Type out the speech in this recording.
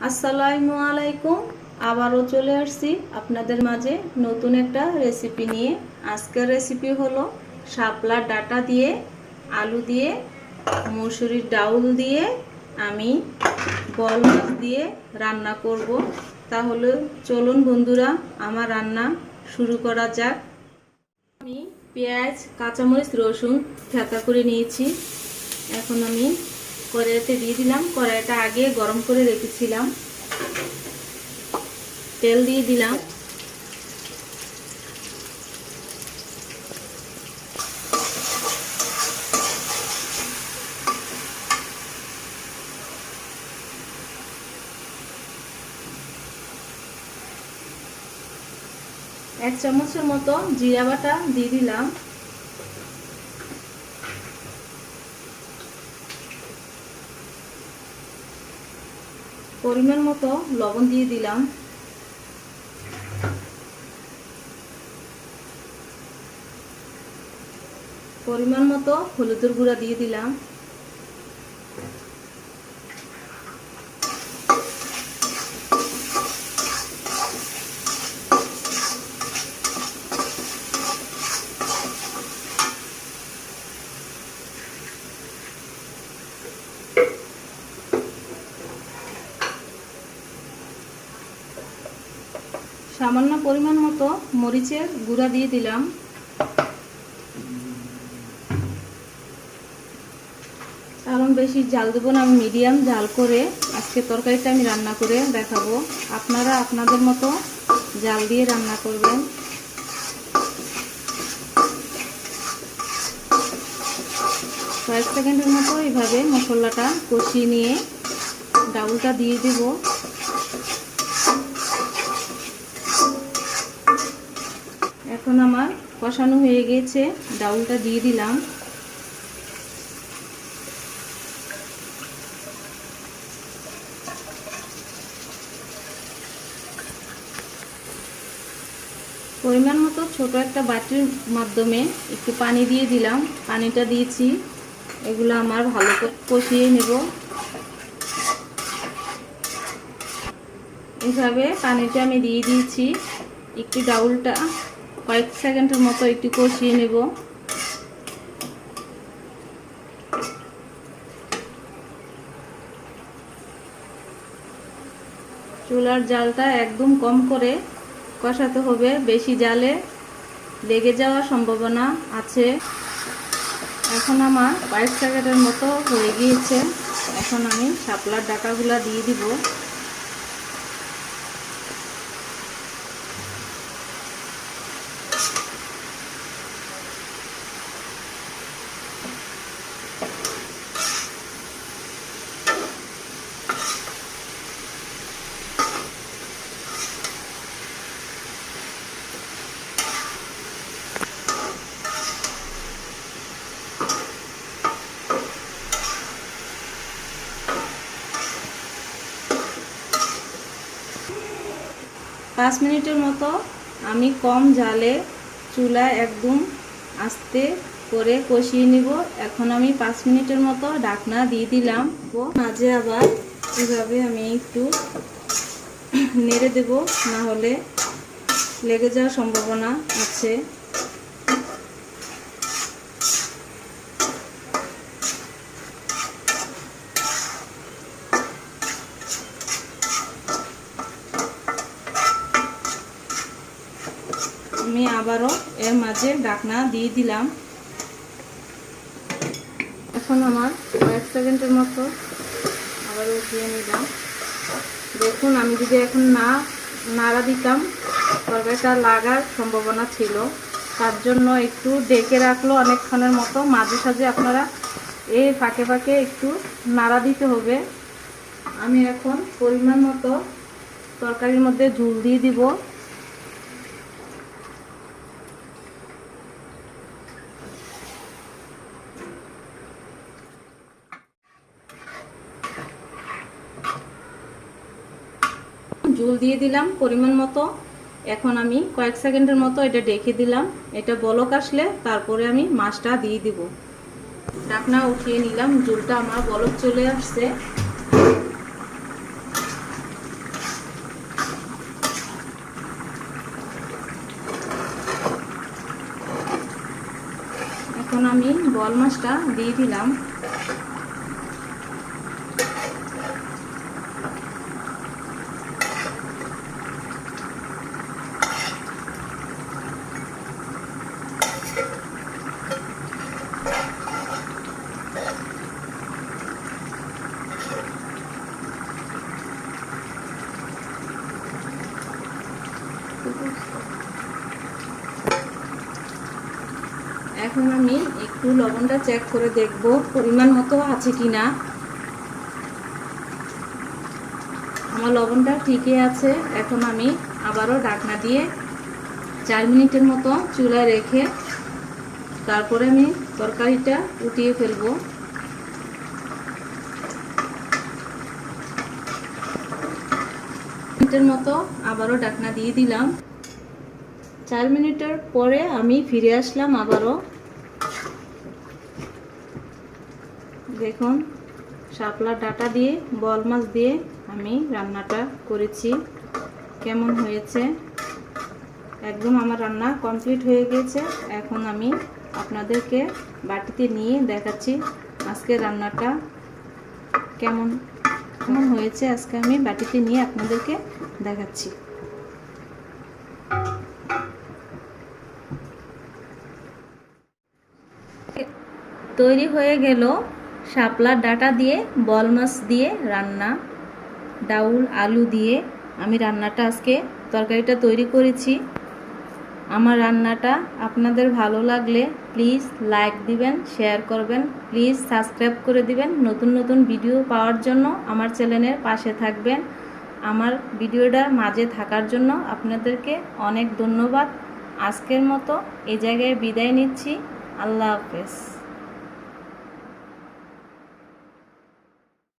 আসসালামু আলাইকুম। আবারও চলে আসছি আপনাদের মাঝে নতুন একটা রেসিপি নিয়ে। আজকের রেসিপি হলো শাপলার ডাঁটা দিয়ে, আলু দিয়ে, মসুরির ডাউল দিয়ে আমি বল মাছ দিয়ে রান্না করব। তাহলে চলুন বন্ধুরা, আমার রান্না শুরু করা যাক। আমি পেঁয়াজ, কাঁচামরিচ, রসুন থেঁতা করে নিয়েছি। এখন আমি কড়াইতে দিয়ে দিলাম। কড়াইটা আগে গরম করে রেখেছিলাম। তেল দিয়ে দিলাম। এক চামচের মতো জিরা বাটা দিয়ে দিলাম। পরিমাণ মতো লবণ দিয়ে দিলাম। পরিমাণ মতো হলুদের গুঁড়া দিয়ে দিলাম। সামান্য পরিমাণ মতো মরিচের গুঁড়া দিয়ে দিলাম। কারণ বেশি ঝাল দেবো না, আমি মিডিয়াম ঝাল করে আজকে তরকারিটা আমি রান্না করে দেখাবো। আপনারা আপনাদের মতো ঝাল দিয়ে রান্না করবেন। কয়েক সেকেন্ডের মতো এইভাবে মশলাটা কষিয়ে নিয়ে ডাউলটা দিয়ে দেব। এখন আমার কষানো হয়ে গেছে, ডাউলটা দিয়ে দিলাম। পরিমাণ মতো ছোট একটা বাটির মাধ্যমে একটু পানি দিয়ে দিলাম। পানিটা দিয়েছি, এগুলো আমার ভালো করে কষিয়ে নেব। এইভাবে পানিটা আমি দিয়ে দিয়েছি। একটু ডাউলটা কয়েক সেকেন্ডের মতো একটু কষিয়ে নেব। চুলার জালটা একদম কম করে কষাতে হবে, বেশি জালে লেগে যাওয়ার সম্ভাবনা আছে। এখন আমার কয়েক সেকেন্ডের মতো হয়ে গিয়েছে। এখন আমি শাপলার ডাঁটাগুলো দিয়ে দিব। পাঁচ মিনিটের মতো আমি কম জালে চুলায় একদম আস্তে করে কষিয়ে নিব। এখন আমি 5 মিনিটের মতো ঢাকনা দিয়ে দিলাম। মাঝে আবার এভাবে আমি একটু নেড়ে দেব, না হলে লেগে যাওয়ার সম্ভাবনা আছে। আমি আবারও এর মাঝে ঢাকনা দিয়ে দিলাম। এখন আমার কয়েক সেকেন্ডের মতো আবার উঠিয়ে নিলাম। দেখুন, আমি যদি এখন নাড়া দিতাম তরকারিটা লাগার সম্ভাবনা ছিল। তার জন্য একটু ডেকে রাখলো অনেকক্ষণের মতো। মাঝে সাঝে আপনারা এই ফাঁকে ফাঁকে একটু নাড়া দিতে হবে। আমি এখন পরিমাণ মতো তরকারির মধ্যে ঝোল দিয়ে দিব। ঝোল দিয়ে দিলাম পরিমাণ মতো। এখন আমি কয়েক সেকেন্ডের মতো এটা ঢেকে দিলাম। এটা বলক আসলে তারপরে আমি মাছটা দিয়ে দিব। ঢাকনা উঠিয়ে নিলাম। ঝোলটা আমার বলক চলে আসছে। এখন আমি বোয়াল মাছটা দিয়ে দিলাম। এখন আমি একটু লবণটা চেক করে দেখব পরিমাণ মতো আছে কিনা। আমার লবণটা ঠিকই আছে। এখন আমি আবারও ঢাকনা দিয়ে 4 মিনিটের মতো চুলায় রেখে তারপরে আমি তরকারিটা উঠিয়ে ফেলবো। মিনিটের মতো আবারও ঢাকনা দিয়ে দিলাম। 4 মিনিটের পরে আমি ফিরে আসলাম আবারও। দেখুন শাপলা ডাঁটা দিয়ে বোয়াল মাছ দিয়ে আমি রান্নাটা করেছি। কেমন হয়েছে? একদম আমার রান্না কমপ্লিট হয়ে গেছে। এখন আমি আপনাদেরকে বাটিতে নিয়ে দেখাচ্ছি আজকে রান্নাটা কেমন কেমন হয়েছে। আজকে আমি বাটিতে নিয়ে আপনাদেরকে দেখাচ্ছি। তৈরি হয়ে গেল শাপলা ডাঁটা দিয়ে বোয়াল মাছ দিয়ে রান্না। ডাউল আলু দিয়ে আমি রান্নাটা আজকে তরকারিটা তৈরি করেছি। আমার রান্নাটা আপনাদের ভালো লাগলে প্লিজ লাইক দিবেন, শেয়ার করবেন, প্লিজ সাবস্ক্রাইব করে দিবেন। নতুন নতুন ভিডিও পাওয়ার জন্য আমার চ্যানেলের পাশে থাকবেন। আমার ভিডিওটার মাঝে থাকার জন্য আপনাদেরকে অনেক ধন্যবাদ। আজকের মতো এই জায়গায় বিদায় নিচ্ছি। আল্লাহ হাফেজ।